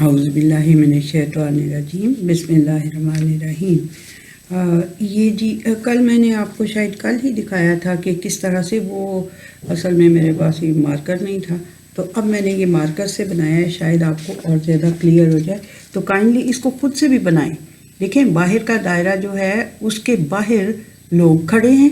اعوذ باللہ من الشیطان الرجیم بسم اللہ الرحمن الرحیم۔ یہ جی کل میں نے آپ کو شاید کل ہی دکھایا تھا کہ کس طرح سے وہ اصل میں میرے پاس یہ مارکر نہیں تھا، تو اب میں نے یہ مارکر سے بنایا ہے، شاید آپ کو اور زیادہ کلیئر ہو جائے۔ تو کائنڈلی اس کو خود سے بھی بنائیں۔ دیکھیں باہر کا دائرہ جو ہے اس کے باہر لوگ کھڑے ہیں،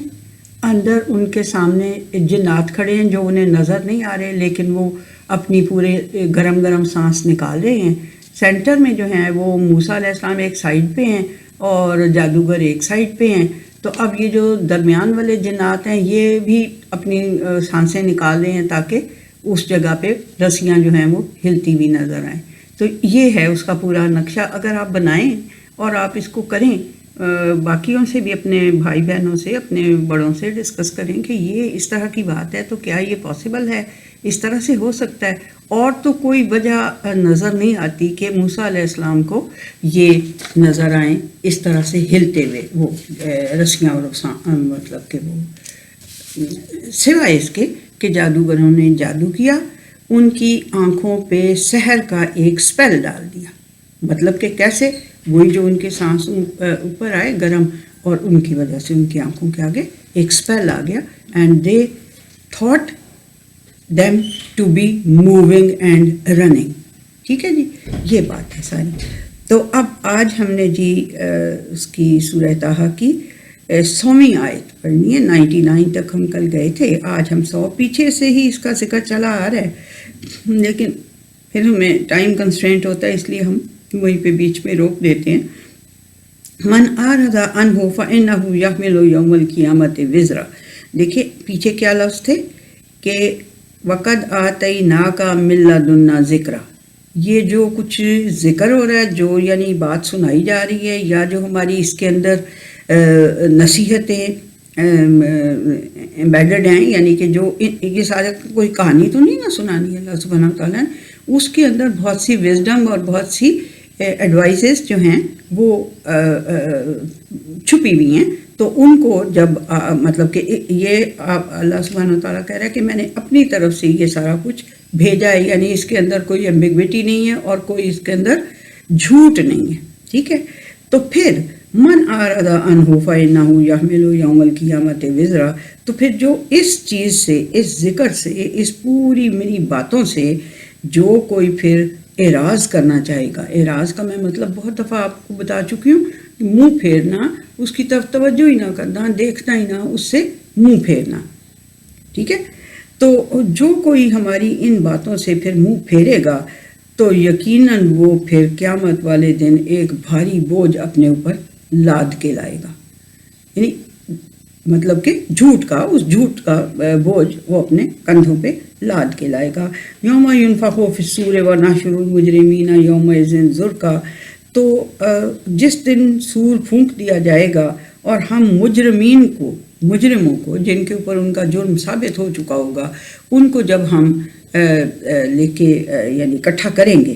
اندر ان کے سامنے جنات کھڑے ہیں جو انہیں نظر نہیں آ رہے، لیکن وہ اپنی پورے گرم گرم سانس نکال رہے ہیں۔ سینٹر میں جو ہیں وہ موسیٰ علیہ السلام ایک سائیڈ پہ ہیں اور جادوگر ایک سائیڈ پہ ہیں۔ تو اب یہ جو درمیان والے جنات ہیں یہ بھی اپنی سانسیں نکال رہے ہیں تاکہ اس جگہ پہ رسیاں جو ہیں وہ ہلتی ہوئی نظر آئیں۔ تو یہ ہے اس کا پورا نقشہ۔ اگر آپ بنائیں اور آپ اس کو کریں، باقیوں سے بھی، اپنے بھائی بہنوں سے، اپنے بڑوں سے ڈسکس کریں کہ یہ اس طرح کی بات ہے تو کیا یہ پاسبل ہے، اس طرح سے ہو سکتا ہے؟ اور تو کوئی وجہ نظر نہیں آتی کہ موسیٰ علیہ السلام کو یہ نظر آئیں اس طرح سے ہلتے ہوئے وہ رسیاں، اور مطلب کہ وہ سوائے اس کے کہ جادوگروں نے جادو کیا، ان کی آنکھوں پہ سحر کا ایک سپیل ڈال دیا۔ مطلب کہ کیسے؟ وہی جو ان کے سانس اوپر آئے گرم، اور ان کی وجہ سے ان کی آنکھوں کے آگے ایک سپیل آ گیا، and they thought them to be moving and running۔ ٹھیک ہے جی، یہ بات ہے ساری۔ تو اب آج ہم نے جی اس کی سورہ طٰہٰ کی 100ویں آیت پڑھنی ہے۔ 99 تک ہم کل گئے تھے، آج ہم 100 پیچھے سے ہی اس کا ذکر چلا آ رہا ہے، لیکن پھر ہمیں ٹائم کنسٹرینٹ ہوتا ہے، اس لیے ہم وہیں پہ بیچ میں روک دیتے ہیں۔ من اعرض عنہ فإنہ یحمل یوم القیامۃ وزرا۔ دیکھیں پیچھے کیا لفظ تھے کہ وَقَدْ آتَيْنَاكَ مِن لَّدُنَّا ذِکْرًا۔ یہ جو کچھ ذکر ہو رہا ہے، جو یعنی بات سنائی جا رہی ہے، یا جو ہماری اس کے اندر نصیحتیں ایمبیڈڈ ہیں، یعنی کہ جو یہ سارا کوئی کہانی تو نہیں نا سنانی ہے اللہ سبحانہ وتعالیٰ نے، اس کے اندر بہت سی وزڈم اور بہت سی ایڈوائسز جو ہیں وہ چھپی ہوئی ہیں۔ تو ان کو جب مطلب کہ یہ اللہ سبحانہ وتعالیٰ کہہ رہا ہے کہ میں نے اپنی طرف سے یہ سارا کچھ بھیجا ہے، یعنی اس کے اندر کوئی ایمبیگوٹی نہیں ہے اور کوئی اس کے اندر جھوٹ نہیں ہے، ٹھیک ہے۔ تو پھر من اعرض عنہ فإنہ یحمل یوم القیامۃ وزرا، تو پھر جو اس چیز سے، اس ذکر سے، اس پوری میری باتوں سے جو کوئی پھر اعراض کرنا چاہے گا، اعراض کا میں مطلب بہت دفعہ آپ کو بتا چکی ہوں، منہ پھیرنا، اس کی طرف توجہ ہی نہ کرنا، دیکھنا ہی نہ، اس سے منہ پھیرنا، ٹھیک ہے۔ تو جو کوئی ہماری ان باتوں سے پھر منہ پھیرے گا تو یقیناً وہ پھر قیامت والے دن ایک بھاری بوجھ اپنے اوپر لاد کے لائے گا، یعنی مطلب کہ جھوٹ کا، اس جھوٹ کا بوجھ وہ اپنے کندھوں پہ لاد کے لائے گا۔ یوم ینفخ فی الصور ونحشر المجرمین یومئذ زرقا۔ تو جس دن سور پھونک دیا جائے گا اور ہم مجرموں کو جن کے اوپر ان کا جرم ثابت ہو چکا ہوگا، ان کو جب ہم لے کے یعنی اکٹھا کریں گے،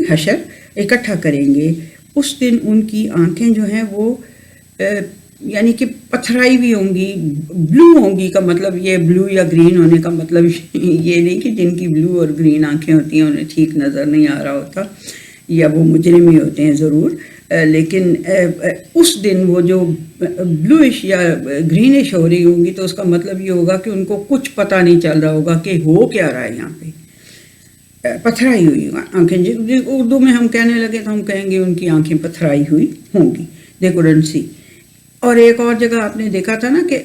حشر اکٹھا کریں گے، اس دن ان کی آنکھیں جو ہیں وہ یعنی کہ پتھرائی بھی ہوں گی، بلو ہوں گی۔ کا مطلب یہ بلو یا گرین ہونے کا مطلب یہ نہیں کہ جن کی بلو اور گرین آنکھیں ہوتی ہیں انہیں ٹھیک نظر نہیں آ رہا ہوتا، یا وہ مجرم ہی ہوتے ہیں ضرور، لیکن اس دن وہ جو بلوئش یا گرینش ہو رہی ہوں گی تو اس کا مطلب یہ ہوگا کہ ان کو کچھ پتہ نہیں چل رہا ہوگا کہ ہو کیا رہا ہے یہاں پہ۔ پتھرائی ہوئی آنکھیں، اردو میں ہم کہنے لگے تو ہم کہیں گے ان کی آنکھیں پتھرائی ہوئی ہوں گی، دے کوڈنٹ سی۔ اور ایک اور جگہ آپ نے دیکھا تھا نا کہ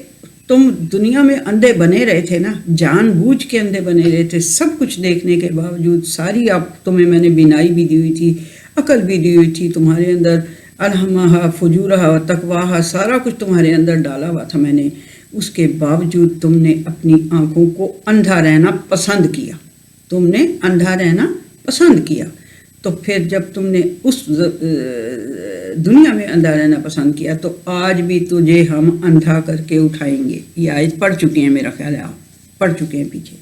تم دنیا میں اندھے بنے رہے تھے نا، جان بوجھ کے اندھے بنے رہے تھے، سب کچھ دیکھنے کے باوجود، ساری تمہیں میں نے بینائی بھی دی ہوئی تھی، عقل بھی دی ہوئی تھی، تمہارے اندر الہمہا فجورہا و تقواہا، سارا کچھ تمہارے اندر ڈالا ہوا تھا میں نے، اس کے باوجود تم نے اپنی آنکھوں کو اندھا رہنا پسند کیا۔ تو پھر جب تم نے اس دنیا میں اندھا رہنا پسند کیا تو آج بھی تجھے ہم اندھا کر کے اٹھائیں گے۔ یہ آیت پڑھ چکے ہیں، میرا خیال ہے آپ پڑھ چکے ہیں پیچھے،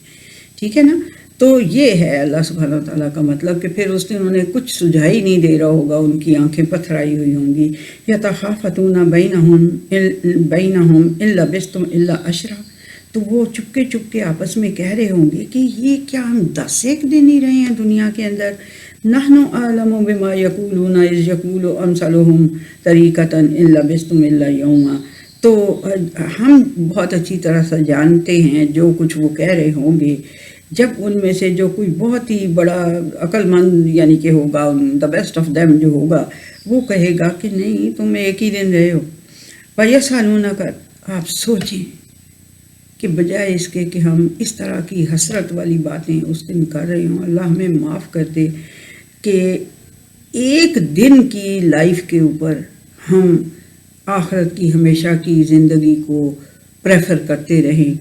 ٹھیک ہے نا۔ تو یہ ہے اللہ سبحانہ وتعالیٰ کا مطلب کہ پھر اس دن انہیں کچھ سجھائی نہیں دے رہا ہوگا، ان کی آنکھیں پتھرائی ہوئی ہوں گی۔ یتخافتون بینہم ان لبثتم الا عشرا۔ تو وہ چپکے آپس میں کہہ رہے ہوں گے کہ یہ کیا ہم 10 ایک دن ہی رہے ہیں دنیا کے اندر. نحن اعلم بما یقولون اذ یقول امثلهم طریقۃ ان لبثتم الا یوما. تو ہم بہت اچھی طرح سے جانتے ہیں جو کچھ وہ کہہ رہے ہوں گے جب ان میں سے جو کوئی بہت ہی بڑا عقل مند یعنی کہ ہوگا, دا بیسٹ آف دیم جو ہوگا, وہ کہے گا کہ نہیں تم ایک ہی دن رہے ہو. وَيَسْأَلُونَكَ, آپ سوچیں کہ بجائے اس کے کہ ہم اس طرح کی حسرت والی باتیں اس دن کر رہے ہوں, اللہ ہمیں معاف کر دے کہ ایک دن کی لائف کے اوپر ہم آخرت کی ہمیشہ کی زندگی کو پریفر کرتے رہیں,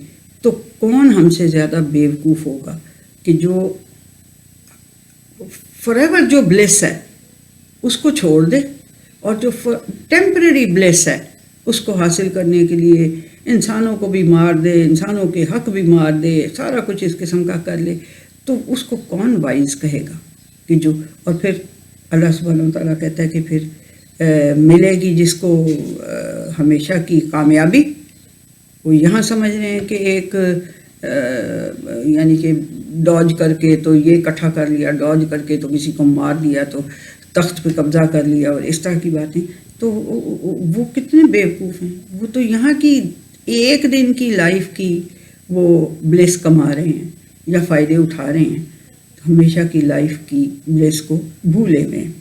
تو کون ہم سے زیادہ بیوقوف ہوگا کہ جو فار ایور جو بلیس ہے اس کو چھوڑ دے, اور جو ٹیمپرری بلیس ہے اس کو حاصل کرنے کے لیے انسانوں کو بھی مار دے, انسانوں کے حق بھی مار دے, سارا کچھ اس قسم کا کر لے, تو اس کو کون وائز کہے گا کہ جو. اور پھر اللہ سبحانہ و تعالیٰ کہتا ہے کہ پھر ملے گی جس کو ہمیشہ کی کامیابی. وہ یہاں سمجھ رہے ہیں کہ ایک یعنی کہ ڈاج کر کے تو یہ اکٹھا کر لیا, ڈاج کر کے تو کسی کو مار دیا, تو تخت پہ قبضہ کر لیا, اور اس طرح کی باتیں. تو وہ کتنے بیوقوف ہیں. وہ تو یہاں کی ایک دن کی لائف کی وہ بلیس کما رہے ہیں یا فائدے اٹھا رہے ہیں, ہمیشہ کی لائف کی بلیس کو بھولے ہوئے ہیں.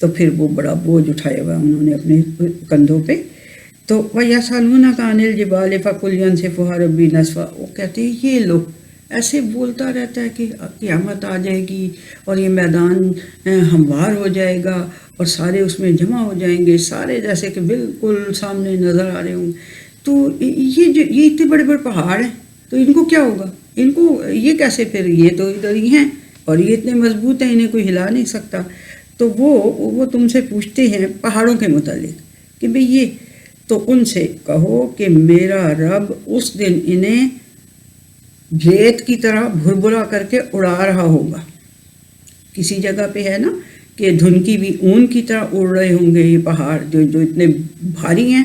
تو پھر وہ بڑا بوجھ اٹھایا ہوا انہوں نے اپنے کندھوں پہ. تو وَيَسْأَلُونَكَ عَنِ الْجِبَالِ فَقُلْ يَنسِفُهَا رَبِّي نَسْفًا. وہ کہتے ہیں یہ لوگ ایسے بولتا رہتا ہے کہ قیامت آ جائے گی اور یہ میدان ہموار ہو جائے گا اور سارے اس میں جمع ہو جائیں گے, سارے جیسے کہ بالکل سامنے نظر آ رہے ہوں. تو یہ اتنے بڑے بڑے پہاڑ ہیں, تو ان کو کیا ہوگا, ان کو یہ کیسے, پھر یہ تو ادھر ہی ہیں اور یہ اتنے مضبوط ہیں انہیں کوئی ہلا نہیں سکتا. تو وہ تم سے پوچھتے ہیں پہاڑوں کے متعلق کہ بھئی یہ, تو ان سے کہو کہ میرا رب اس دن انہیں ریت کی طرح بھربھرا کر کے اڑا رہا ہوگا. کسی جگہ پہ ہے نا کہ دھنکی ہوئی اون کی طرح اڑ رہے ہوں گے یہ پہاڑ جو اتنے بھاری ہیں.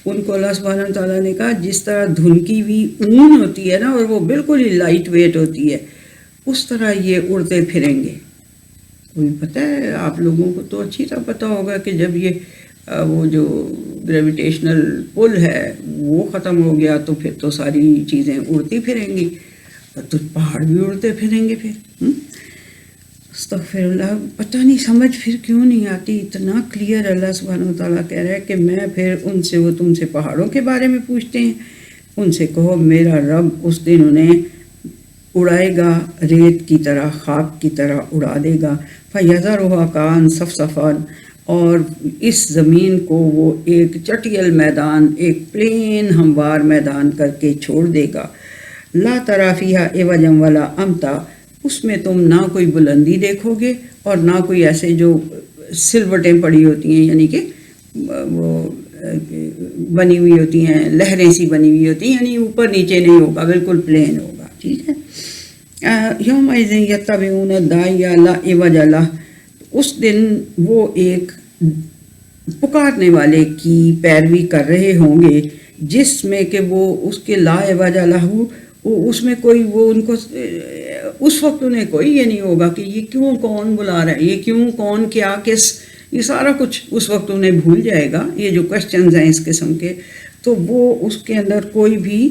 ان کو اللہ سبحانہ تعالیٰ نے کہا جس طرح دھنکی ہوئی اون ہوتی ہے نا اور وہ بالکل ہی لائٹ ویٹ ہوتی ہے, اس طرح یہ اڑتے پھریں گے. کوئی پتہ ہے آپ لوگوں کو تو اچھی طرح پتہ ہوگا کہ جب یہ وہ جو گریویٹیشنل پل ہے وہ ختم ہو گیا تو پھر تو ساری چیزیں اڑتی پھریں گی, تو پہاڑ بھی اڑتے پھریں گے پھر. استغفر اللہ. پتہ نہیں سمجھ پھر کیوں نہیں آتی, اتنا کلیئر اللہ سبحانہ و تعالیٰ کہہ رہا ہے کہ میں پھر ان سے, وہ تم سے پہاڑوں کے بارے میں پوچھتے ہیں, ان سے کہو میرا رب اس دن انہیں اڑائے گا ریت کی طرح, خاک کی طرح اڑا دے گا. فَيَذَرُهَا كَانْ صَفْصَفًا, اور اس زمین کو وہ ایک چٹیل میدان, ایک پلین ہموار میدان کر کے چھوڑ دے گا. لا ترى فيها عوجا ولا امتا, اس میں تم نہ کوئی بلندی دیکھو گے اور نہ کوئی ایسے جو سلوٹیں پڑی ہوتی ہیں, یعنی کہ وہ بنی ہوئی ہوتی ہیں, لہریں سی بنی ہوئی ہوتی ہیں, یعنی اوپر نیچے نہیں ہوگا, بالکل پلین ہوگا. ٹھیک ہے. یومئذ یتبعون الداعی لا عوج لہ, اس دن وہ ایک پکارنے والے کی پیروی کر رہے ہوں گے جس میں کہ وہ اس کے لا عوج لہ, اس میں کوئی وہ ان کو اس وقت انہیں کوئی یہ نہیں ہوگا کہ یہ کیوں کون بلا رہا ہے, یہ کیوں کون کیا کس, یہ سارا کچھ اس وقت انہیں بھول جائے گا. یہ جو کوشچنز ہیں اس قسم کے, تو وہ اس کے اندر کوئی بھی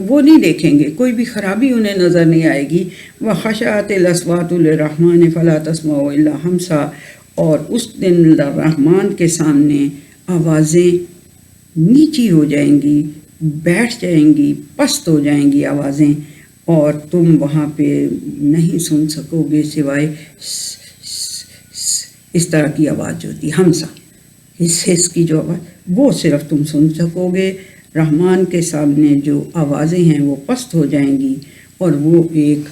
وہ نہیں دیکھیں گے, کوئی بھی خرابی انہیں نظر نہیں آئے گی. وَخَشَعَتِ الْأَصْوَاتُ لِلرَّحْمَنِ فَلَا تَسْمَعُ إِلَّا ہَمْسًا, اور اس دن رحمان کے سامنے آوازیں نیچی ہو جائیں گی, بیٹھ جائیں گی, پست ہو جائیں گی آوازیں, اور تم وہاں پہ نہیں سن سکو گے سوائے اس طرح کی آواز جو ہوتی ہے ہمسا, اس کی جو آواز, وہ صرف تم سن سکو گے. رحمان کے سامنے جو آوازیں ہیں وہ پست ہو جائیں گی اور وہ ایک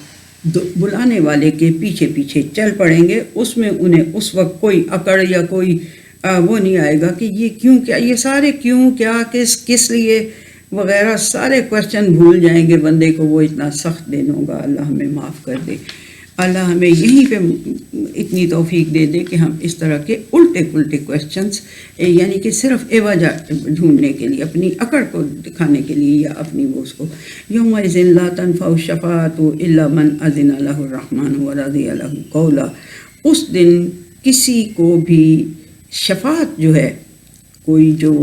بلانے والے کے پیچھے پیچھے چل پڑیں گے. اس میں انہیں اس وقت کوئی اکڑ یا کوئی وہ نہیں آئے گا کہ یہ کیوں, کیا یہ سارے کیوں, کیا, کس لیے وغیرہ سارے کوشچن بھول جائیں گے بندے کو. وہ اتنا سخت دن ہوگا, اللہ ہمیں معاف کر دے. اللہ ہمیں یہیں پہ اتنی توفیق دے دے کہ ہم اس طرح کے الٹے پلٹے کویسچنس، یعنی کہ صرف ایوجہ ڈھونڈنے کے لیے، اپنی اکڑ کو دکھانے کے لیے یا اپنی وہ اس کو، یومئذ لا تنفع الشفاعۃ الا من اذن له الرحمن ورضی له قولا، اس دن کسی کو بھی شفاعت جو ہے، کوئی جو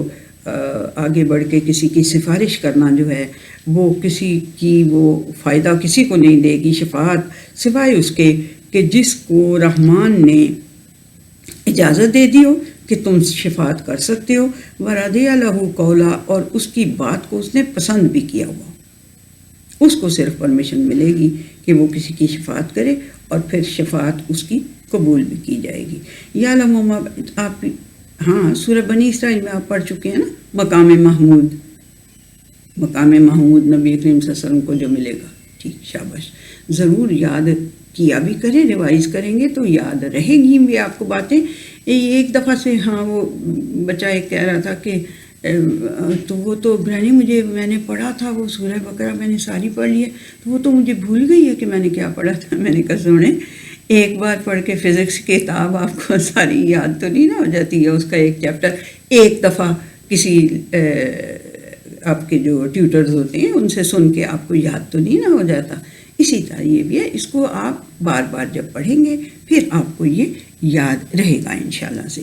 آگے بڑھ کے کسی کی سفارش کرنا جو ہے، وہ کسی کی وہ فائدہ کسی کو نہیں دے گی شفاعت، سوائے اس کے کہ جس کو رحمان نے اجازت دے دی ہو کہ تم شفاعت کر سکتے ہو، ورضی له قولا، اور اس کی بات کو اس نے پسند بھی کیا ہوا، اس کو صرف پرمیشن ملے گی کہ وہ کسی کی شفاعت کرے، اور پھر شفاعت اس کی قبول بھی کی جائے گی۔ یعلم ما، آپ ہاں سورہ بنی اسرائیل میں آپ پڑھ چکے ہیں نا، مقام محمود، مقام محمود نبی کریم صلی اللہ علیہ وسلم کو جو ملے گا، ٹھیک، شاباش، ضرور یاد کیا بھی کریں، ریوائز کریں گے تو یاد رہے گی بھی آپ کو باتیں۔ ایک دفعہ سے ہاں وہ بچہ ایک کہہ رہا تھا کہ تو وہ تو گرانی میں نے پڑھا تھا وہ سورہ بقرہ میں نے ساری پڑھ لی ہے، تو وہ تو مجھے بھول گئی ہے کہ میں نے کیا پڑھا تھا۔ میں نے کہا سنیں، ایک بار پڑھ کے فزکس کی کتاب آپ کو ساری یاد تو نہیں نہ ہو جاتی ہے، اس کا ایک چیپٹر ایک دفعہ کسی آپ کے جو ٹیوٹرز ہوتے ہیں ان سے سن کے آپ کو یاد تو نہیں نہ ہو جاتا۔ اسی طرح یہ بھی ہے، اس کو آپ بار بار جب پڑھیں گے پھر آپ کو یہ یاد رہے گا انشاءاللہ سے۔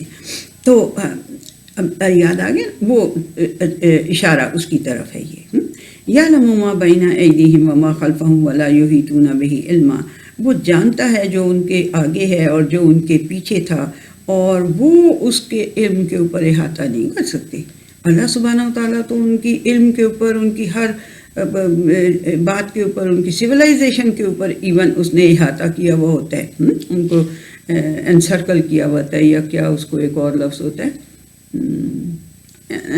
تو اب یاد آ گیا، وہ اشارہ اس کی طرف ہے یہ، یعلم ما بین ایدیہم وما خلفہم ولا یحیطون بہ علما، وہ جانتا ہے جو ان کے آگے ہے اور جو ان کے پیچھے تھا، اور وہ اس کے علم کے اوپر احاطہ نہیں کر سکتے۔ اللہ سبحانہ وتعالیٰ تو ان کی علم کے اوپر، ان کی ہر بات کے اوپر، ان کی سویلائزیشن کے اوپر ایون اس نے احاطہ کیا ہوا ہوتا ہے، ان کو انسرکل کیا ہوا ہوتا ہے، یا کیا اس کو ایک اور لفظ ہوتا ہے،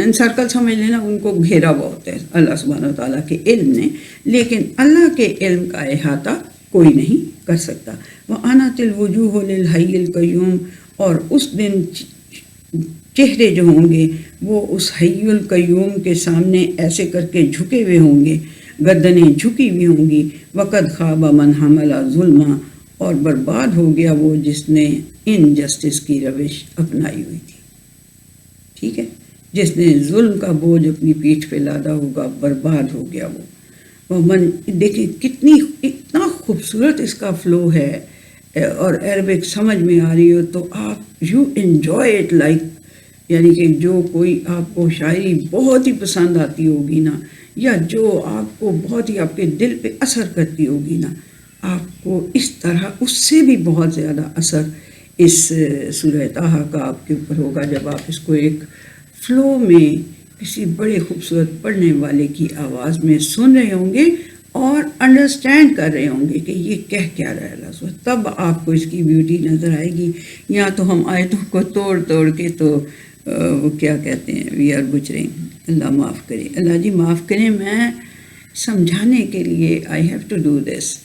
انسرکل سمجھ لینا، ان کو گھیرا ہوا ہوتا ہے اللہ سبحانہ وتعالیٰ کے علم نے، لیکن اللہ کے علم کا احاطہ کوئی نہیں کر سکتا۔ وَأَنَتِ الْوُجُوهُ لِلْحَيِّ الْقَيُّومِ، اور اس دن چہرے جو ہوں گے وہ اس حی القیوم کے سامنے ایسے کر کے جھکے ہوئے ہوں گے، گردنیں جھکی ہوئی ہوں گی۔ وَقَدْ خَابَ مَنْ حَمَلَ ظُلْمًا، اور برباد ہو گیا وہ جس نے انجسٹس کی روش اپنائی ہوئی تھی، ٹھیک ہے، جس نے ظلم کا بوجھ اپنی پیٹھ پہ لادا ہوگا، برباد ہو گیا وہ۔ من دیکھیں اتنا خوبصورت اس کا فلو ہے، اور عربک سمجھ میں آ رہی ہو تو آپ یو انجوائے اٹ لائک، یعنی کہ جو کوئی آپ کو شاعری بہت ہی پسند آتی ہوگی نا، یا جو آپ کو بہت ہی آپ کے دل پہ اثر کرتی ہوگی نا، آپ کو اس طرح اس سے بھی بہت زیادہ اثر اس سورہ طٰہٰ کا آپ کے اوپر ہوگا جب آپ اس کو ایک فلو میں کسی بڑے خوبصورت پڑھنے والے کی آواز میں سن رہے ہوں گے اور انڈرسٹینڈ کر رہے ہوں گے کہ یہ کہہ کیا رہا ہے اللہ، تب آپ کو اس کی بیوٹی نظر آئے گی۔ یا تو ہم آیتوں کو توڑ توڑ کے تو وہ کیا کہتے ہیں، وی آر بچرنگ، اللہ معاف کرے، اللہ جی معاف کریں، میں سمجھانے کے لیے I have to do this,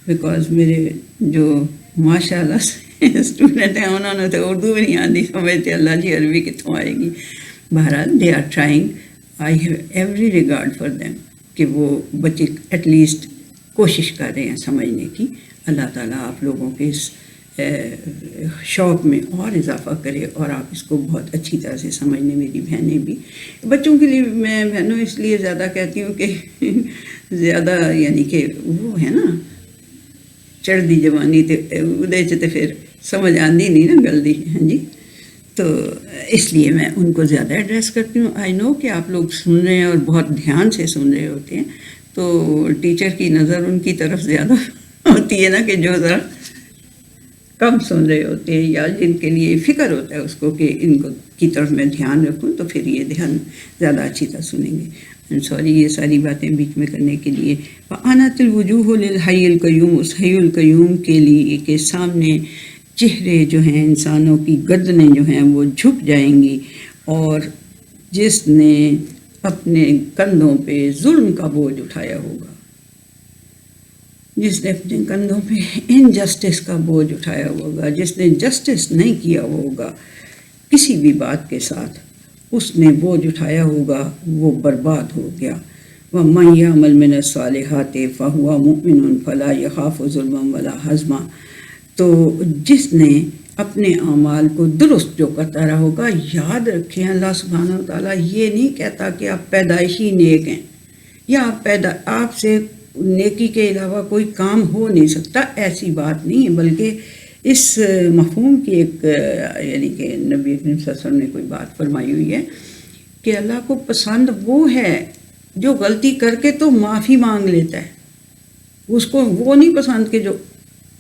because میرے جو ماشاء اللہ سے اسٹوڈنٹ ہیں انہوں نے تو اردو بھی نہیں آتی، سمجھتے اللہ جی عربی کتوں آئے گی۔ بہرحال they are trying, I have every regard for them, کہ وہ بچے ایٹ لیسٹ کوشش کر رہے ہیں سمجھنے کی۔ اللہ تعالیٰ آپ لوگوں کے اس شوق میں اور اضافہ کرے اور آپ اس کو بہت اچھی طرح سے سمجھنے، میری بہنیں بھی، بچوں کے لیے میں بہنوں اس لیے زیادہ کہتی ہوں کہ زیادہ یعنی کہ وہ ہے نا چڑھتی جوانی تے اودے چ تے پھر سمجھ آتی نہیں نا گلدی، ہاں جی، تو اس لیے میں ان کو زیادہ ایڈریس کرتی ہوں۔ آئی نو کہ آپ لوگ سن رہے ہیں اور بہت دھیان سے سن رہے ہوتے ہیں، تو ٹیچر کی نظر ان کی طرف زیادہ ہوتی ہے نا، کہ جو ذرا کم سن رہے ہوتے ہیں یا جن کے لیے فکر ہوتا ہے اس کو کہ ان کو کی طرف میں دھیان رکھوں، تو پھر یہ دھیان زیادہ اچھی طرح سنیں گے۔ سوری یہ ساری باتیں بیچ میں کرنے کے لیے۔ وَأَنَتِ الْوُجُوهُ لِلْحَيِّ الْقَيُّومِ، اس حی القیوم کے لیے کے سامنے چہرے جو ہیں انسانوں کی گردنیں جو ہیں وہ جھک جائیں گی، اور جس نے اپنے کندھوں پہ ظلم کا بوجھ اٹھایا ہوگا، جس نے اپنے کندھوں پہ انجسٹس کا بوجھ اٹھایا ہوگا، جس نے جسٹس نہیں کیا ہوگا کسی بھی بات کے ساتھ، اس نے بوجھ اٹھایا ہوگا، وہ برباد ہو گیا۔ وَمَن يَعْمَلْ مِنَ الصَّالِحَاتِ فَهُوَ مُؤْمِنٌ فَلَا يَخَافُ ظُلْمًا وَلَا هَضْمًا۔ تو جس نے اپنے اعمال کو درست جو کرتا رہا ہوگا، یاد رکھیں اللہ سبحانہ وتعالیٰ یہ نہیں کہتا کہ آپ پیدائشی نیک ہیں یا آپ سے نیکی کے علاوہ کوئی کام ہو نہیں سکتا، ایسی بات نہیں ہے، بلکہ اس مفہوم کی ایک یعنی کہ نبی اکرم صلی اللہ علیہ وسلم نے کوئی بات فرمائی ہوئی ہے کہ اللہ کو پسند وہ ہے جو غلطی کر کے تو معافی مانگ لیتا ہے، اس کو وہ نہیں پسند کہ جو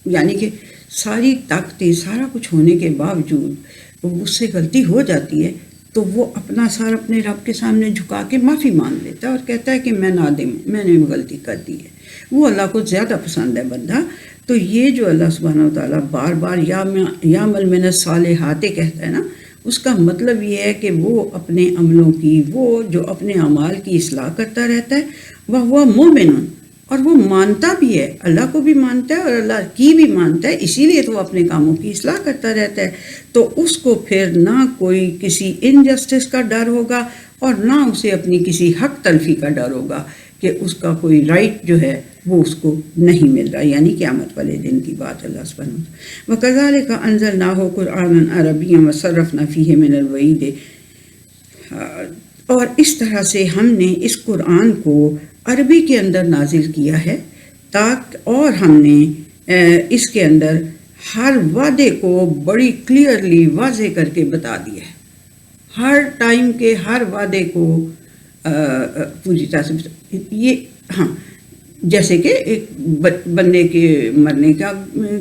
یعنی کہ ساری طاقتیں سارا کچھ ہونے کے باوجود اس سے غلطی ہو جاتی ہے تو وہ اپنا سار اپنے رب کے سامنے جھکا کے معافی مانگ لیتا ہے اور کہتا ہے کہ میں نادم ہوں، میں نے غلطی کر دی ہے، وہ اللہ کو زیادہ پسند ہے بندہ۔ تو یہ جو اللہ سبحانہ وتعالیٰ بار بار یعمل من الصالحات کہتا ہے نا، اس کا مطلب یہ ہے کہ وہ اپنے عملوں کی، وہ جو اپنے اعمال کی اصلاح کرتا رہتا ہے، وہ مومن، اور وہ مانتا بھی ہے، اللہ کو بھی مانتا ہے اور اللہ کی بھی مانتا ہے، اسی لیے تو وہ اپنے کاموں کی اصلاح کرتا رہتا ہے۔ تو اس کو پھر نہ کوئی کسی انجسٹس کا ڈر ہوگا اور نہ اسے اپنی کسی حق تلفی کا ڈر ہوگا کہ اس کا کوئی رائٹ جو ہے وہ اس کو نہیں مل رہا، یعنی قیامت والے دن کی بات اللہ سبحانہ وتعالیٰ۔ وَكَذَلِكَ أَنزَلْنَاهُ قُرْآنًا عَرَبِيًّا وَصَرَّفْنَا فِيهِ مِنَ الْوَعِيدِ، اور اس طرح سے ہم نے اس قرآن کو عربی کے اندر نازل کیا ہے اور ہم نے اس کے اندر ہر وعدے کو بڑی کلیئرلی واضح کر کے بتا دیا ہے، ہر ٹائم کے ہر وعدے کو پوری طرح سے یہ ہاں، جیسے کہ ایک بندے کے مرنے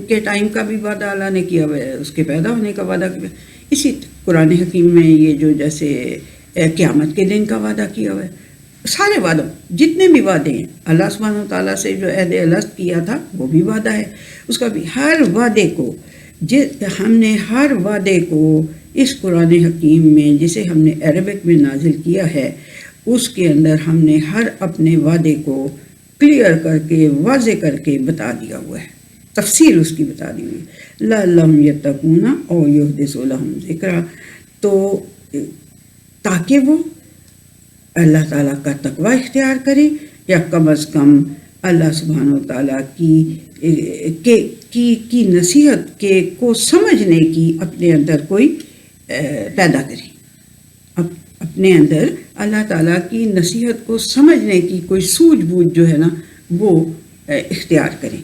کے ٹائم کا بھی وعدہ اللہ نے کیا ہوا ہے، اس کے پیدا ہونے کا وعدہ کیا، اسی قرآن حکیم میں یہ جو جیسے قیامت کے دن کا وعدہ کیا ہوا ہے، سارے وعدوں جتنے بھی وعدے ہیں اللہ سبحانہ وتعالیٰ سے جو عہد الست کیا تھا وہ بھی وعدہ ہے، اس کا بھی ہر وعدے کو ہم نے ہر وعدے کو اس قرآن حکیم میں جسے ہم نے عربک میں نازل کیا ہے اس کے اندر ہم نے ہر اپنے وعدے کو کلیئر کر کے واضح کر کے بتا دیا ہوا ہے، تفصیل اس کی بتا دی ہوئی ہے، لعلہم یتقون او یحدث لہم ذکرا، تو تاکہ وہ اللہ تعالیٰ کا تقوی اختیار کریں یا کم از کم اللہ سبحانہ وتعالیٰ کی نصیحت کو سمجھنے کی اپنے اندر کوئی پیدا کریں، اپنے اندر اللہ تعالیٰ کی نصیحت کو سمجھنے کی کوئی سوجھ بوجھ جو ہے نا وہ اختیار کریں،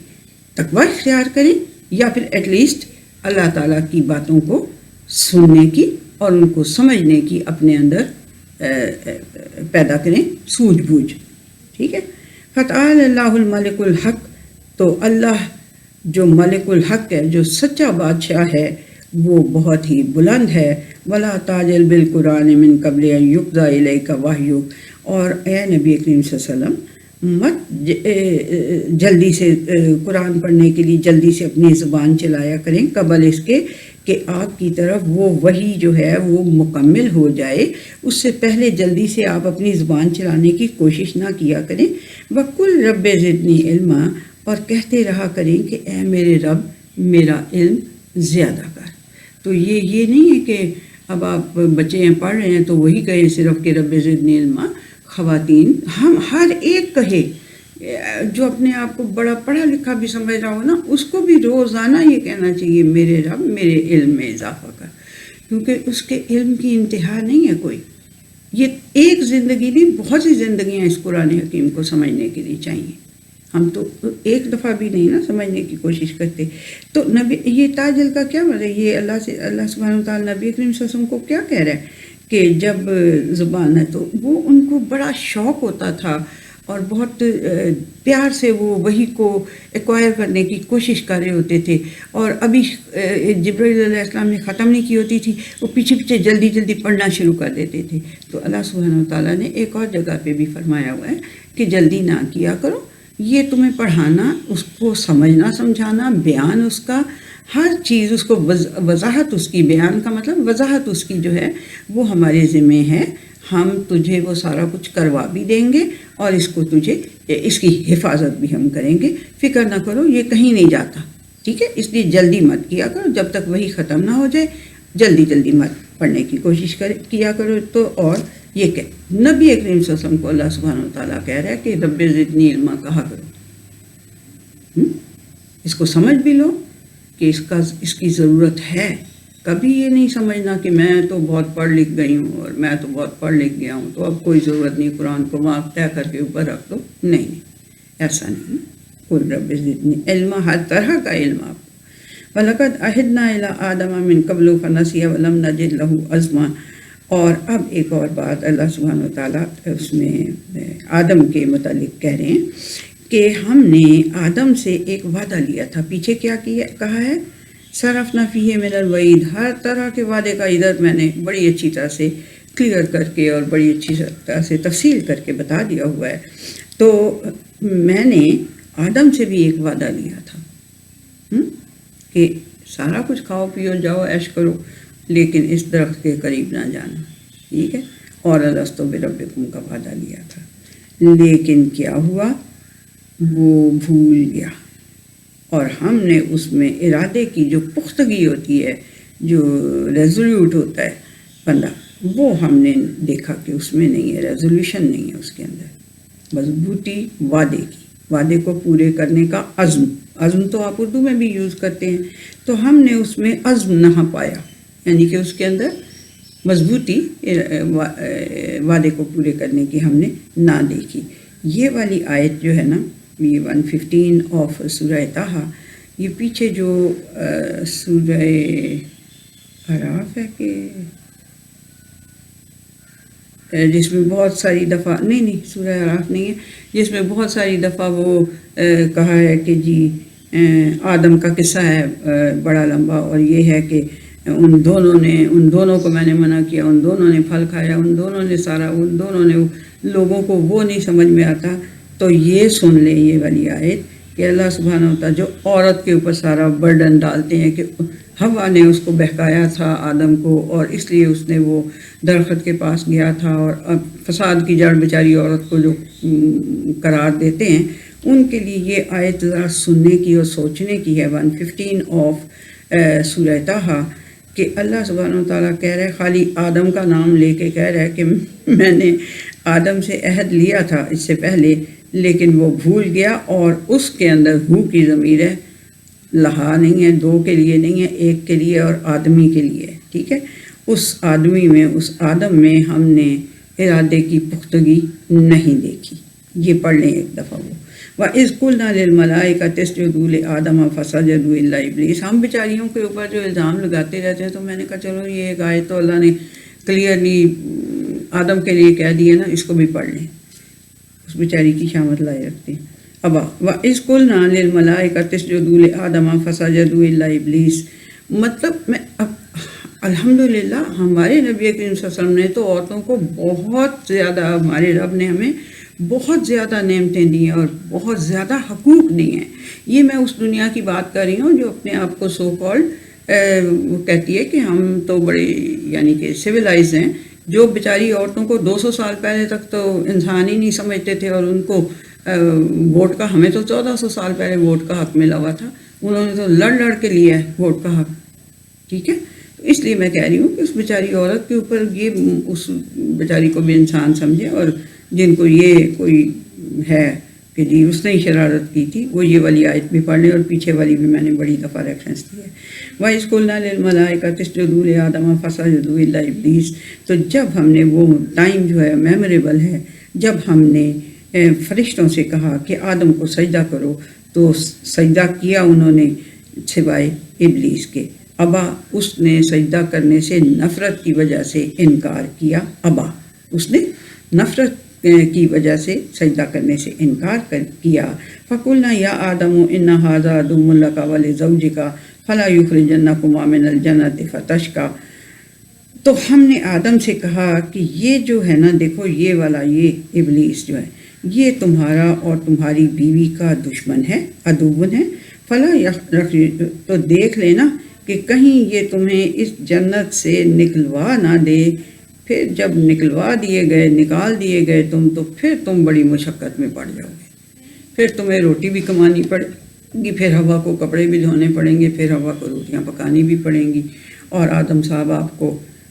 تقوی اختیار کریں، یا پھر ایٹ لیسٹ اللہ تعالیٰ کی باتوں کو سننے کی اور ان کو سمجھنے کی اپنے اندر پیدا کریں سوجھ بوجھ، ٹھیک ہے۔ فتعال اللہ الملک الحق، تو اللہ جو ملک الحق ہے، جو سچا بادشاہ ہے، وہ بہت ہی بلند ہے۔ ولا تعجل بالقرآن من قبل ان یقضی الیک وحیہ، اور اے نبی کریم صلی اللہ علیہ وسلم مت جلدی سے قرآن پڑھنے کے لیے جلدی سے اپنی زبان چلایا کریں قبل اس کے کہ آپ کی طرف وہ وحی جو ہے وہ مکمل ہو جائے، اس سے پہلے جلدی سے آپ اپنی زبان چلانے کی کوشش نہ کیا کریں۔ وَقُلْ رَبِّ زِدْنِی عِلْمًا، اور کہتے رہا کریں کہ اے میرے رب میرا علم زیادہ کر۔ تو یہ نہیں ہے کہ اب آپ بچے ہیں پڑھ رہے ہیں تو وہی کہیں صرف کہ رب زدنی علما۔ خواتین ہم ہر ایک کہے، جو اپنے آپ کو بڑا پڑھا لکھا بھی سمجھ رہا ہو نا، اس کو بھی روزانہ یہ کہنا چاہیے میرے رب میرے علم میں اضافہ کر، کیونکہ اس کے علم کی انتہا نہیں ہے کوئی۔ یہ ایک زندگی نہیں، بہت سی زندگیاں اس قرآن حکیم کو سمجھنے کے لیے چاہیے، ہم تو ایک دفعہ بھی نہیں نا سمجھنے کی کوشش کرتے۔ تو نبی یہ تاجل کا کیا مطلب، یہ اللہ سبحانہ وتعالیٰ نبی کریم صلی اللہ علیہ وسلم کو کیا کہہ رہا ہے کہ جب زبان ہے تو وہ ان کو بڑا شوق ہوتا تھا اور بہت پیار سے وہ وحی کو ایکوائر کرنے کی کوشش کر رہے ہوتے تھے، اور ابھی جبرائیل علیہ السلام نے ختم نہیں کی ہوتی تھی، وہ پیچھے پیچھے جلدی جلدی پڑھنا شروع کر دیتے تھے۔ تو اللہ سبحانہ وتعالیٰ نے ایک اور جگہ پہ بھی فرمایا ہوا ہے کہ جلدی نہ کیا کرو، یہ تمہیں پڑھانا، اس کو سمجھنا سمجھانا، بیان اس کا ہر چیز، اس کو وضاحت اس کی، بیان کا مطلب وضاحت اس کی جو ہے وہ ہمارے ذمہ ہے، ہم تجھے وہ سارا کچھ کروا بھی دیں گے اور اس کو تجھے اس کی حفاظت بھی ہم کریں گے، فکر نہ کرو، یہ کہیں نہیں جاتا، ٹھیک ہے۔ اس لیے جلدی مت کیا کرو، جب تک وہی ختم نہ ہو جائے جلدی جلدی مت پڑھنے کی کوشش کیا کرو۔ تو اور یہ کہ نبی کریم صلی اللہ علیہ وسلم کو اللہ سبحانہ وتعالیٰ کہہ رہا ہے کہ رب زدنی علما کہا کرو. اس کو سمجھ بھی لو کہ اس کی ضرورت ہے. کبھی یہ نہیں سمجھنا کہ میں تو بہت پڑھ لکھ گئی ہوں اور میں تو بہت پڑھ لکھ گیا ہوں تو اب کوئی ضرورت نہیں قرآن کو وہاں طے کر کے اوپر رکھ دو. نہیں, ایسا نہیں. قل رب زدنی علما, ہر طرح کا علم آپ کو. وَلَقَدْ عَهِدْنَا إِلَىٰ آدَمَ مِن قَبْلُ فَنَسِيَ وَلَمْ نَجِدْ لَهُ عَزْمًا. اور اب ایک اور بات اللہ سبحانہ وتعالیٰ اس میں آدم کے متعلق کہہ رہے ہیں کہ ہم نے آدم سے ایک وعدہ لیا تھا. پیچھے کیا کہا ہے؟ صرفنا فیہ من الوعید, ہر طرح کے وعدے کا ادھر میں نے بڑی اچھی طرح سے کلیئر کر کے اور بڑی اچھی طرح سے تفصیل کر کے بتا دیا ہوا ہے. تو میں نے آدم سے بھی ایک وعدہ لیا تھا کہ سارا کچھ کھاؤ پیو جاؤ عیش کرو لیکن اس درخت کے قریب نہ جانا. ٹھیک ہے, اور الستو بربکم کا وعدہ لیا تھا. لیکن کیا ہوا, وہ بھول گیا اور ہم نے اس میں ارادے کی جو پختگی ہوتی ہے, جو ریزولیوٹ ہوتا ہے بندہ, وہ ہم نے دیکھا کہ اس میں نہیں ہے, ریزولوشن نہیں ہے اس کے اندر, مضبوطی وعدے کی, وعدے کو پورے کرنے کا عزم. عزم تو آپ اردو میں بھی یوز کرتے ہیں, تو ہم نے اس میں عزم نہ پایا, یعنی کہ اس کے اندر مضبوطی وعدے کو پورے کرنے کی ہم نے نہ دیکھی. یہ والی آیت جو ہے نا, یہ 115 آف سورہ طٰہٰ, یہ پیچھے جو سورہ اعراف ہے کہ جس میں بہت ساری دفعہ نہیں سورہ اعراف نہیں ہے, جس میں بہت ساری دفعہ وہ کہا ہے کہ جی آدم کا قصہ ہے بڑا لمبا, اور یہ ہے کہ ان دونوں کو میں نے منع کیا, ان دونوں نے پھل کھایا, ان دونوں نے لوگوں کو وہ نہیں سمجھ میں آتا. تو یہ سن لیں یہ والی آیت کہ اللہ سبحانہ وتعالیٰ جو عورت کے اوپر سارا برڈن ڈالتے ہیں کہ حوا نے اس کو بہکایا تھا آدم کو, اور اس لیے اس نے وہ درخت کے پاس گیا تھا, اور اب فساد کی جڑ بیچاری عورت کو جو قرار دیتے ہیں, ان کے لیے یہ آیت ذرا سننے کی اور سوچنے کی ہے. 115 آف سورہ طٰہٰ کہ اللہ سبحانہ وتعالیٰ کہہ رہے, خالی آدم کا نام لے کے کہہ رہا ہے کہ میں نے آدم سے عہد لیا تھا اس سے پہلے, لیکن وہ بھول گیا, اور اس کے اندر ہو کی ضمیر ہے, لہا نہیں ہے, دو کے لیے نہیں ہے, ایک کے لیے اور آدمی کے لیے. ٹھیک ہے, اس آدمی میں, اس آدم میں ہم نے ارادے کی پختگی نہیں دیکھی. یہ پڑھ لیں ایک دفعہ وہ. وَإِذْ قُلْنَا لِلْمَلَائِكَةِ اسْجُدُوا لِآدَمَ فَسَجَدُوا إِلَّا إِبْلِيسَ. ہم بیچاریوں کے اوپر جو الزام لگاتے رہتے ہیں, تو میں نے کہا چلو یہ ایک آیت تو اللہ نے کلیئرلی آدم کے لیے کہہ دی ہے نا, اس کو بھی پڑھ لیں, اس بیچاری کی شامت لائے رکھتے ہیں. اب وَإِذْ قُلْنَا لِلْمَلَائِكَةِ اسْجُدُوا لِآدَمَ فَسَجَدُوا إِلَّا إِبْلِيسَ. مطلب الحمدللہ ہمارے نبی کریم صلی اللہ علیہ وسلم نے تو عورتوں کو بہت زیادہ, ہمارے رب نے ہمیں بہت زیادہ نعمتیں دی ہیں اور بہت زیادہ حقوق دی ہیں. یہ میں اس دنیا کی بات کر رہی ہوں جو اپنے آپ کو سو کالڈ وہ کہتی ہے کہ ہم تو بڑے یعنی کہ سویلائز ہیں, جو بیچاری عورتوں کو 200 سال پہلے تک تو انسان ہی نہیں سمجھتے تھے, اور ان کو ووٹ کا, ہمیں تو 1400 سال پہلے ووٹ کا حق ملا ہوا تھا, انہوں نے تو لڑ کے لیا ہے ووٹ کا حق. ٹھیک ہے, تو اس لیے میں کہہ رہی ہوں کہ اس بیچاری عورت کے اوپر یہ, اس بیچاری کو بھی انسان سمجھے, اور جن کو یہ کوئی ہے کہ جی اس نے ہی شرارت کی تھی, وہ یہ والی آیت بھی پڑھ لیں, اور پیچھے والی بھی میں نے بڑی دفعہ ریفرنس دی ہے. وَإِذْ قُلْنَا لِلْمَلَائِكَةِ اسْجُدُوا لِآدَمَ فَسَجَدُوا إِلَّا إِبْلِيسَ. تو جب ہم نے, وہ ٹائم جو ہے میموریبل ہے, جب ہم نے فرشتوں سے کہا کہ آدم کو سجدہ کرو, تو سجدہ کیا انہوں نے سوائے ابلیس کے. ابا, اس نے سجدہ کرنے سے نفرت کی وجہ سے انکار کیا. ابا, اس نے نفرت کی وجہ سے سجدہ کرنے سے انکار کیا. فَقُلْنَا يَا آدَمُ إِنَّ هَذَا عَدُوٌّ لَكَ وَلِزَوْجِكَ فَلَا يُخْرِجَنَّكُمَا مِنَ الْجَنَّةِ فَتَشْقَىٰ. تو ہم نے آدم سے کہا کہ یہ جو ہے نا, دیکھو یہ والا, یہ ابلیس جو ہے, یہ تمہارا اور تمہاری بیوی کا دشمن ہے, عدوٌ ہے. تو دیکھ لینا کہ کہیں یہ تمہیں اس جنت سے نکلوا نہ دے. پھر جب نکلوا دیے گئے, نکال دیے گئے تم, تو پھر تم بڑی مشقت میں پڑ جاؤ گے. پھر تمہیں روٹی بھی کمانی پڑے گی, پھر ہوا کو کپڑے بھی دھونے پڑیں گے, پھر ہوا کو روٹیاں پکانی بھی پڑیں گی, اور آدم صاحب آپ کو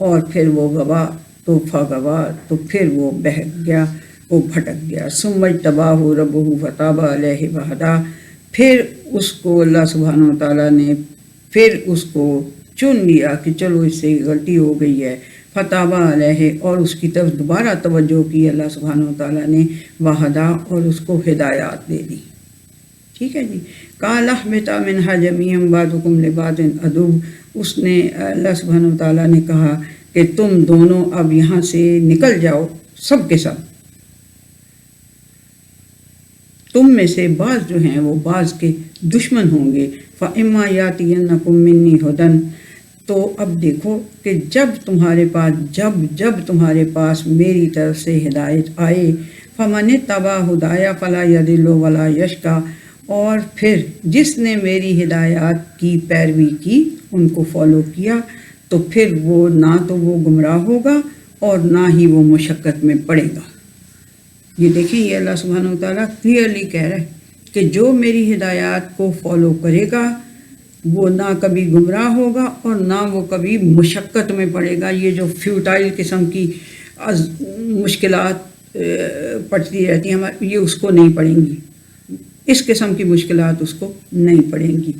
اور پھر وہ گوا تو فغوا، تو پھر وہ بہک گیا، وہ بھٹک گیا. ثم اجتباہ ربہ فتاب علیہ وہدا، پھر اس کو اللہ سبحانہ و تعالیٰ نے پھر اس کو چن لیا کہ چلو اس سے غلطی ہو گئی ہے. فتاب علیہ، اور اس کی طرف دوبارہ توجہ کی اللہ سبحانہ و تعالیٰ نے. وہدا، اور اس کو ہدایات دے دی. ٹھیک ہے جی. قال اہبطا منہا جمیعا بعضکم لبعض عدو، اس نے اللہ سبحانہ و تعالیٰ نے کہا کہ تم دونوں اب یہاں سے نکل جاؤ، سب کے سب. تم میں سے بعض جو ہیں وہ بعض کے دشمن ہوں گے. فَإِمَّا يَأْتِيَنَّكُم مِّنِّي هُدًى، تو اب دیکھو کہ جب تمہارے پاس میری طرف سے ہدایت آئے. فَمَنِ اتَّبَعَ هُدَايَ فَلَا يَضِلُّ وَلَا يَشْقَىٰ، اور پھر جس نے میری ہدایات کی پیروی کی، ان کو فالو کیا، تو پھر وہ نہ تو وہ گمراہ ہوگا اور نہ ہی وہ مشقت میں پڑے گا. یہ دیکھیں، یہ اللہ سبحانہ و تعالیٰ کلیئرلی کہہ رہا ہے کہ جو میری ہدایات کو فالو کرے گا وہ نہ کبھی گمراہ ہوگا اور نہ وہ کبھی مشقت میں پڑے گا. یہ جو فیوٹائل قسم کی مشکلات پڑتی رہتی ہیں یہ اس کو نہیں پڑیں گی، اس قسم کی مشکلات اس کو نہیں پڑیں گی.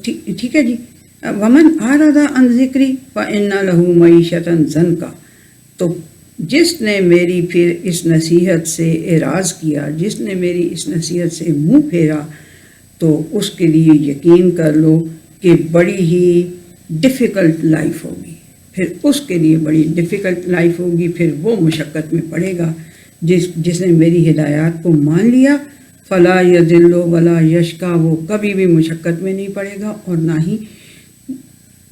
ٹھیک ہے جی. ومن اعرض عن ذکری فإن له معیشۃ ضنکا، تو جس نے میری پھر اس نصیحت سے اعراض کیا، جس نے میری اس نصیحت سے منہ پھیرا، تو اس کے لیے یقین کر لو کہ بڑی ہی ڈیفیکلٹ لائف ہوگی. پھر اس کے لیے بڑی ڈیفیکلٹ لائف ہوگی، پھر وہ مشقت میں پڑے گا. جس نے میری ہدایات کو مان لیا، فلا یضل ولا یشقیٰ، وہ کبھی بھی مشقت میں نہیں پڑے گا اور نہ ہی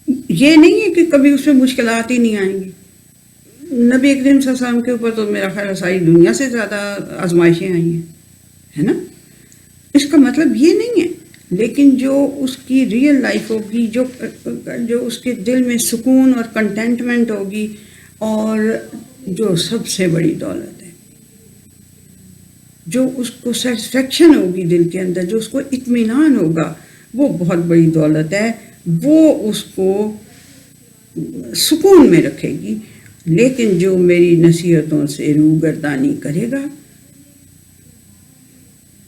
یہ نہیں ہے کہ کبھی اس میں مشکلات ہی نہیں آئیں گی. نبی کریم صلی اللہ علیہ وسلم کے اوپر تو میرا خیال ہے ساری دنیا سے زیادہ آزمائشیں آئی ہیں، ہے نا. اس کا مطلب یہ نہیں ہے، لیکن جو اس کی ریئل لائف ہوگی، جو اس کے دل میں سکون اور کنٹینٹمنٹ ہوگی، اور جو سب سے بڑی دولت ہے، جو اس کو سیٹسفیکشن ہوگی دل کے اندر، جو اس کو اطمینان ہوگا، وہ بہت بڑی دولت ہے. وہ اس کو سکون میں رکھے گی. لیکن جو میری نصیحتوں سے روگردانی کرے گا،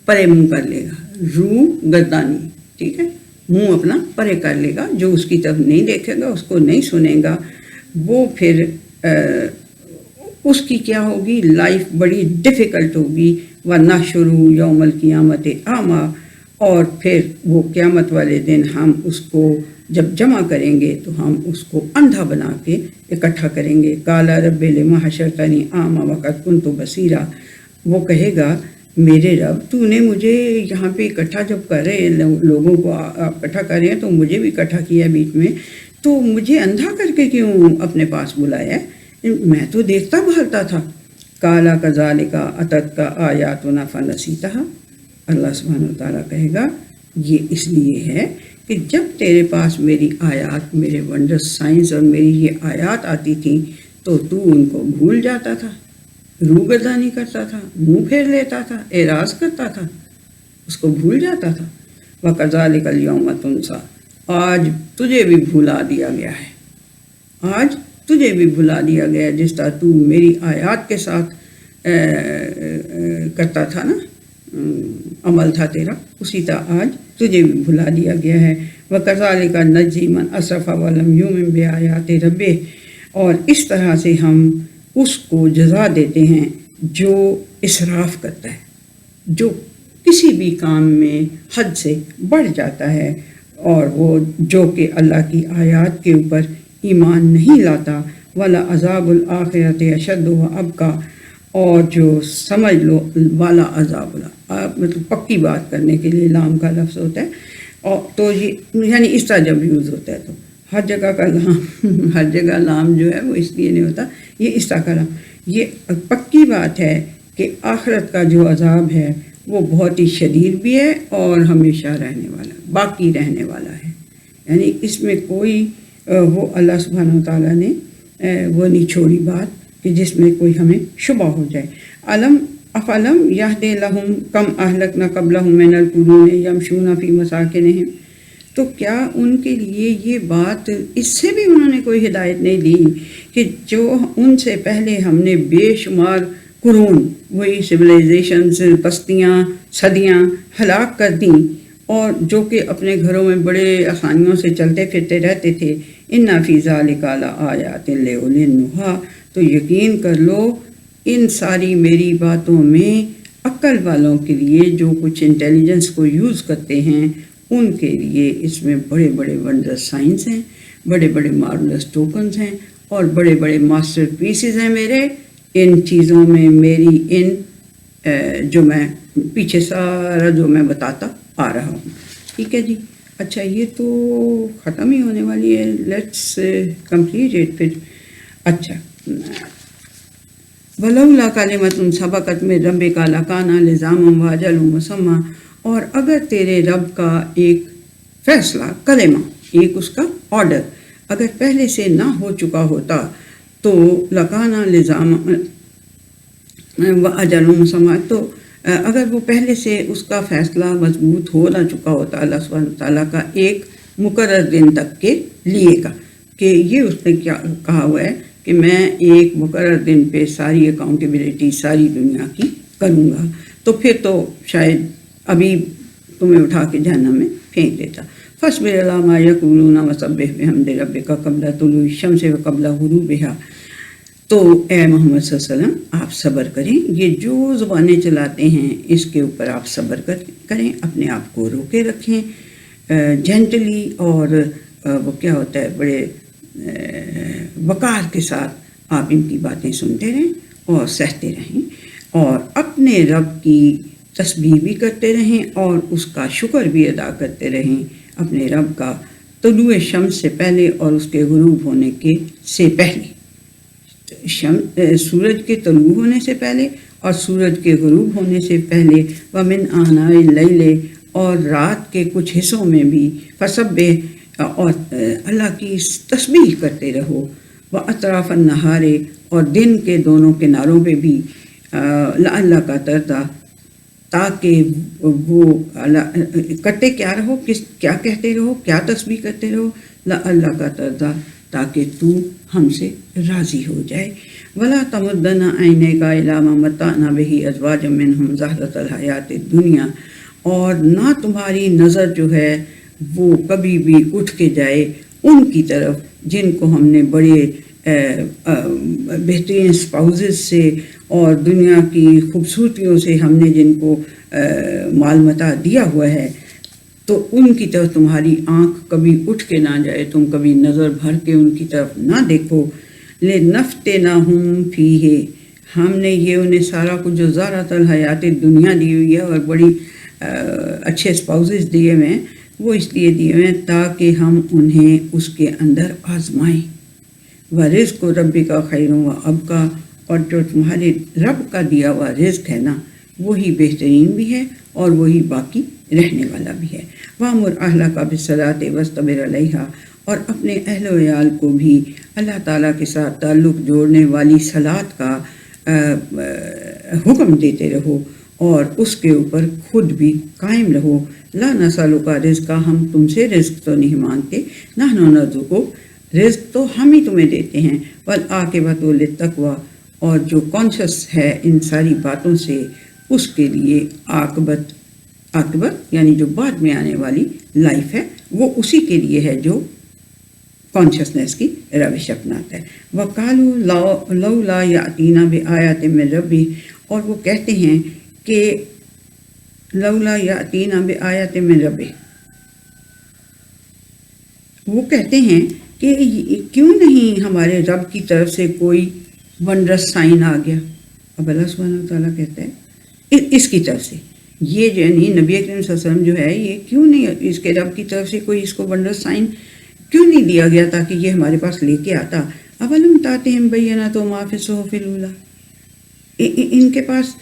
پرے منہ کر لے گا. روگردانی، ٹھیک ہے، منہ اپنا پرے کر لے گا، جو اس کی طرف نہیں دیکھے گا، اس کو نہیں سنے گا، وہ پھر اس کی کیا ہوگی، لائف بڑی ڈیفیکلٹ ہوگی. وَنَحْشُرُهُ يَوْمَ الْقِيَامَةِ أَعْمَىٰ، اور پھر وہ قیامت والے دن ہم اس کو جب جمع کریں گے تو ہم اس کو اندھا بنا کے اکٹھا کریں گے. قَالَ رَبِّ لِمَ حَشَرْتَنِي أَعْمَىٰ وَقَدْ كُنتُ بَصِيرًا، وہ کہے گا میرے رب تو نے مجھے یہاں پہ اکٹھا جب کر رہے لوگوں کو آپ اکٹھا کر رہے ہیں تو مجھے بھی اکٹھا کیا بیچ میں، تو مجھے اندھا کر کے کیوں اپنے پاس بلایا ہے؟ میں تو دیکھتا بھالتا تھا. قَالَ كَذَٰلِكَ أَتَتْكَ آيَاتُنَا فَنَسِيتَهَا، اللہ سبحانہ و تعالیٰ کہے گا یہ اس لیے ہے کہ جب تیرے پاس میری آیات، میرے ونڈرس سائنس اور میری یہ آیات آتی تھیں تو تو ان کو بھول جاتا تھا، روگردانی کرتا تھا، منہ پھیر لیتا تھا، اعراض کرتا تھا، اس کو بھول جاتا تھا. وَكَذَٰلِكَ الْيَوْمَ تُنسَىٰ، آج تجھے بھی بھلا دیا گیا ہے، آج تجھے بھی بھلا دیا گیا ہے. جس طرح تو میری آیات کے ساتھ کرتا تھا نا، عمل تھا تیرا، اسی طرح آج تجھے بھی بھلا دیا گیا ہے. وَكَذَٰلِكَ نَجْزِي مَنْ أَسْرَفَ وَلَمْ يُؤْمِنْ بِآيَاتِ رَبِّهِ، اور اس طرح سے ہم اس کو جزا دیتے ہیں جو اسراف کرتا ہے، جو کسی بھی کام میں حد سے بڑھ جاتا ہے، اور وہ جو کہ اللہ کی آیات کے اوپر ایمان نہیں لاتا. وَلَا عَذَابُ الْآخِرَةِ أَشَدُّ وَأَبْقَىٰ، اور جو سمجھ لو والا عذاب مطلب پکی بات کرنے کے لیے لام کا لفظ ہوتا ہے، اور تو یہ یعنی اس طرح جب یوز ہوتا ہے تو ہر جگہ کا لام ہر جگہ لام جو ہے وہ اس لیے نہیں ہوتا، یہ اس طرح کا لام، یہ پکی بات ہے کہ آخرت کا جو عذاب ہے وہ بہت ہی شدید بھی ہے اور ہمیشہ رہنے والا، باقی رہنے والا ہے. یعنی اس میں کوئی وہ اللہ سبحانہ و تعالیٰ نے وہ نہیں چھوڑی بات کہ جس میں کوئی ہمیں شبہ ہو جائے. افلم یہد لہم کم اہلکنا قبلہم من القرون یمشون فی مساکنہم، تو کیا ان کے لیے یہ بات، اس سے بھی انہوں نے کوئی ہدایت نہیں دی کہ جو ان سے پہلے ہم نے بے شمار قرون، وہی سویلائزیشنز، بستیاں، صدیاں ہلاک کر دیں، اور جو کہ اپنے گھروں میں بڑے آسانیوں سے چلتے پھرتے رہتے تھے، ان فی ذالک لآیات لأولی النہی، تو یقین کر لو ان ساری میری باتوں میں عقل والوں کے لیے، جو کچھ انٹیلیجنس کو یوز کرتے ہیں، ان کے لیے اس میں بڑے بڑے ونڈرس سائنس ہیں، بڑے بڑے مارولس ٹوکنز ہیں، اور بڑے بڑے ماسٹر پیسز ہیں میرے ان چیزوں میں، میری ان جو میں پیچھے سارا جو میں بتاتا آ رہا ہوں. ٹھیک ہے جی. اچھا یہ تو ختم ہی ہونے والی ہے، لیٹس کمپلیٹ اٹ پھر. اچھا، ولولا کلمۃ سبقت من ربک لکان لزاما واجل مسمى، اور اگر تیرے رب کا ایک فیصلہ، کلمہ، ایک اس کا آرڈر اگر پہلے سے نہ ہو چکا ہوتا تو لکانا لزاما واجل مسمى، تو اگر وہ پہلے سے اس کا فیصلہ مضبوط ہو نہ چکا ہوتا اللہ سبحانہ تعالیٰ کا ایک مقرر دن تک کے لیے کا، کہ یہ اس نے کیا کہا ہوا ہے کہ میں ایک مقرر دن پہ ساری اکاؤنٹیبلٹی ساری دنیا کی کروں گا، تو پھر تو شاید ابھی تمہیں اٹھا کے جہنم میں پھینک دیتا. فاصبر علی ما یقولون وسبح بحمد ربک قبل طلوع الشمس وقبل غروبها، تو اے محمد صلی اللہ علیہ وسلم آپ صبر کریں، یہ جو زبانیں چلاتے ہیں اس کے اوپر آپ صبر کریں، اپنے آپ کو روکے رکھیں جینٹلی، اور وہ کیا ہوتا ہے بڑے وقار کے ساتھ آپ ان کی باتیں سنتے رہیں اور سہتے رہیں، اور اپنے رب کی تسبیح بھی کرتے رہیں اور اس کا شکر بھی ادا کرتے رہیں، اپنے رب کا طلوع شمس سے پہلے اور اس کے غروب ہونے کے سے پہلے، سورج کے طلوع ہونے سے پہلے اور سورج کے غروب ہونے سے پہلے، ومن آناء اللیل، اور رات کے کچھ حصوں میں بھی، فسبح، اور اللہ کی تسبیح کرتے رہو، واطراف النہار، اور دن کے دونوں کناروں پہ بھی، لعلک ترضیٰ، تاکہ وہ کرتے کیا رہو، کیا کہتے رہو، کیا تسبیح کرتے رہو، لعلک ترضیٰ، تاکہ تو ہم سے راضی ہو جائے. ولا تمدن عینیک الی ما متعنا بہ ازواجا منہم زہرۃ الحیات الدنیا، اور نہ تمہاری نظر جو ہے وہ کبھی بھی اٹھ کے جائے ان کی طرف جن کو ہم نے بڑے بہترین اسپاؤزز سے اور دنیا کی خوبصورتیوں سے ہم نے جن کو مال متاع دیا ہوا ہے، تو ان کی طرف تمہاری آنکھ کبھی اٹھ کے نہ جائے، تم کبھی نظر بھر کے ان کی طرف نہ دیکھو. لنفتنہم فیہ، ہم نے یہ انہیں سارا کچھ جو زہرۃ الحیات دنیا دی ہوئی ہے اور بڑی اچھے اسپاؤزز دیے ہوئے ہیں، وہ اس لیے دیے ہوئے ہیں تاکہ ہم انہیں اس کے اندر آزمائیں. ورزق ربک خیر وابقیٰ، اور جو تمہارے رب کا دیا ہوا رزق ہے نا، وہی بہترین بھی ہے اور وہی باقی رہنے والا بھی ہے. وامر اہلک بالصلاۃ واصطبر علیہا، اور اپنے اہل و عیال کو بھی اللہ تعالیٰ کے ساتھ تعلق جوڑنے والی صلاۃ کا حکم دیتے رہو اور اس کے اوپر خود بھی قائم رہو. لا نسألک رزقا، ہم تم سے رزق تو نہیں مانگتے، نحن نرزقک، رزق تو ہم ہی تمہیں دیتے ہیں. والعاقبۃ للتقویٰ، اور جو کانشس ہے ان ساری باتوں سے اس کے لیے عاقبت یعنی جو بعد میں آنے والی لائف ہے وہ اسی کے لیے ہے جو کانشسنس کی روش اپناتا ہے. وَقَالُوا لَوْلَا يَأْتِينَا بِآیَاتٍ مِّن رَبِّهِ، اور وہ کہتے ہیں کہ لولا یاتینا بآیات من ربہ، وہ کہتے ہیں کہ کیوں نہیں ہمارے رب کی طرف سے کوئی ونڈرس سائن آ گیا. اب اللہ سبحانہ تعالیٰ کہتا ہے اس کی طرف سے، یہ جو نبی کریم صلی اللہ علیہ وسلم جو ہے یہ کیوں نہیں اس کے رب کی طرف سے کوئی اس کو ونڈرس سائن کیوں نہیں دیا گیا تاکہ یہ ہمارے پاس لے کے آتا. اولم تاتہم بینۃ ما فی الصحف الاولیٰ، ان کے پاس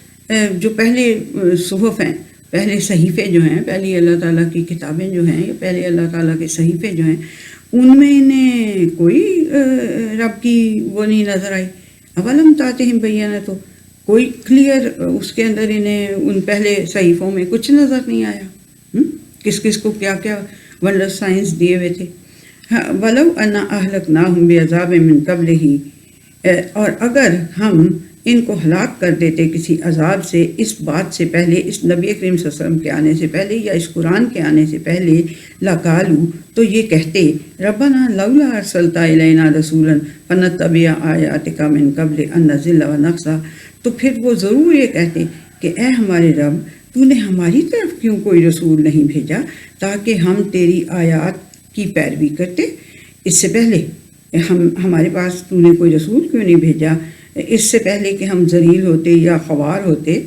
جو پہلے صحف ہیں، پہلے صحیفے جو ہیں، پہلی اللہ تعالیٰ کی کتابیں جو ہیں، یا پہلے اللہ تعالیٰ کے صحیفے جو ہیں، ان میں انہیں کوئی رب کی وہ نہیں نظر آئی. اولم تاتہم بینۃ، تو کوئی کلیئر اس کے اندر انہیں ان پہلے صحیفوں میں کچھ نظر نہیں آیا. کس کس کو کیا کیا ونڈر سائنس دیے ہوئے تھے. ولو انا اہلکناہم بعذاب من قبلہ، اور اگر ہم ان کو ہلاک کر دیتے کسی عذاب سے اس بات سے پہلے، اس نبی کریم صلی اللہ علیہ وسلم کے آنے سے پہلے یا اس قرآن کے آنے سے پہلے، لقالو، تو یہ کہتے ربنا لولا ارسلت الینا رسولا فنتبع آیاتک من قبل ان نذل ونخزى، تو پھر وہ ضرور یہ کہتے کہ اے ہمارے رب، تو نے ہماری طرف کیوں کوئی رسول نہیں بھیجا تاکہ ہم تیری آیات کی پیروی کرتے. اس سے پہلے ہمارے پاس تو نے کوئی رسول کیوں نہیں بھیجا، اس سے پہلے کہ ہم ذلیل ہوتے یا خوار ہوتے،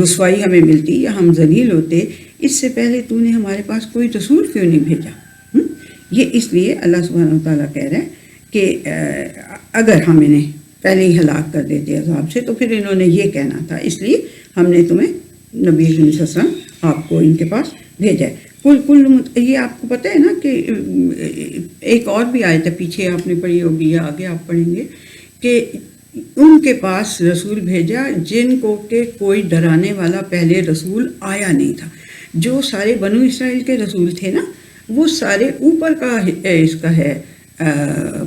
رسوائی ہمیں ملتی یا ہم ذلیل ہوتے، اس سے پہلے تو نے ہمارے پاس کوئی رسول کیوں نہیں بھیجا. یہ اس لیے اللہ سبحانہ وتعالیٰ کہہ رہا ہے کہ اگر ہم انہیں پہلے ہی ہلاک کر دیتے عذاب سے تو پھر انہوں نے یہ کہنا تھا، اس لیے ہم نے تمہیں نبی صلی اللہ علیہ وسلم آپ کو ان کے پاس بھیجا ہے. یہ آپ کو پتہ ہے نا کہ ایک اور بھی آیت ہے، پیچھے آپ نے پڑھی ہوگی یا آگے آپ پڑھیں گے، کہ ان کے پاس رسول بھیجا جن کو کہ کوئی ڈرانے والا پہلے رسول آیا نہیں تھا. جو سارے بنو اسرائیل کے رسول تھے نا، وہ سارے اوپر کا اس کا ہے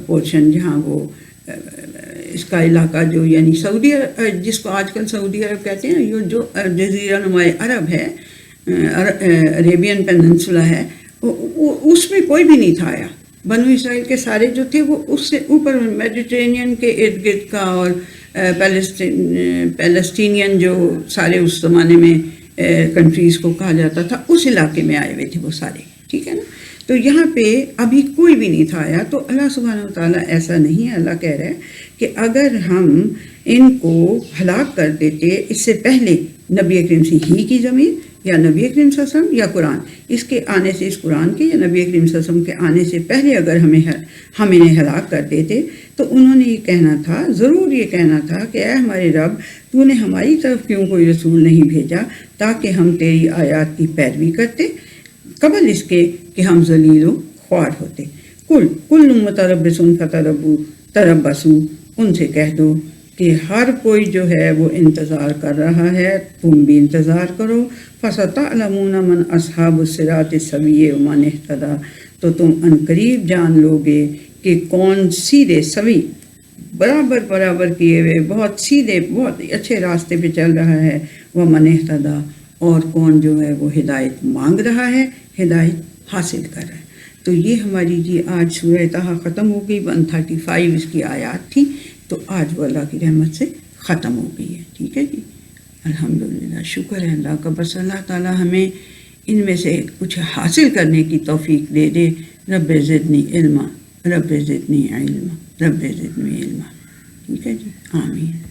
پورشن، جہاں وہ اس کا علاقہ جو یعنی سعودی جس کو آج کل سعودی عرب کہتے ہیں، یہ جو جزیرہ نما عرب ہے، عربین پیننسولا ہے، اس میں کوئی بھی نہیں تھا آیا. بنو اسرائیل کے سارے جو تھے وہ اس سے اوپر میڈیٹرینین کے ارد گرد کا اور پیلسٹینین جو سارے اس زمانے میں کنٹریز کو کہا جاتا تھا، اس علاقے میں آئے ہوئے تھے وہ سارے، ٹھیک ہے نا. تو یہاں پہ ابھی کوئی بھی نہیں تھا آیا. تو اللہ سبحانہ وتعالیٰ ایسا نہیں ہے، اللہ کہہ رہا ہے کہ اگر ہم ان کو ہلاک کر دیتے اس سے پہلے نبی اکرم سے ہی کی زمین یا نبی اکرم صلی اللہ علیہ وسلم یا قرآن، اس کے آنے سے، اس قرآن کے یا نبی اکرم صلی اللہ علیہ وسلم کے آنے سے پہلے اگر ہم انہیں ہلاک کر دیتے تو انہوں نے یہ کہنا تھا، ضرور یہ کہنا تھا کہ اے ہمارے رب، تو نے ہماری طرف کیوں کوئی رسول نہیں بھیجا تاکہ ہم تیری آیات کی پیروی کرتے قبل اس کے کہ ہم ذلیل و خوار ہوتے. کل متربص فتربصوا، ان سے کہہ دو کہ ہر کوئی جو ہے وہ انتظار کر رہا ہے، تم بھی انتظار کرو. فَسَتَعْلَمُونَ مَنْ أَصْحَابُ الصِّرَاطِ السَّوِيِّ وَمَنِ اهْتَدَىٰ، تو تم عنقریب جان لو گے کہ کون سیدھے سوی، برابر کیے ہوئے، بہت سیدھے، بہت اچھے راستے پہ چل رہا ہے، وَمَنِ اهْتَدَىٰ، اور کون جو ہے وہ ہدایت مانگ رہا ہے، ہدایت حاصل کر رہا ہے. تو یہ ہماری جی آج سورہ طٰہٰ ختم ہو گئی. 135 اس کی آیات تھی، تو آج وہ اللہ کی رحمت سے ختم ہو گئی ہے. ٹھیک ہے جی، الحمدللہ، شکر ہے اللہ کا. بس اللہ تعالیٰ ہمیں ان میں سے کچھ حاصل کرنے کی توفیق دے دے. رب زدنی علما، رب زدنی علما، رب زدنی علما. ٹھیک ہے جی، آمین.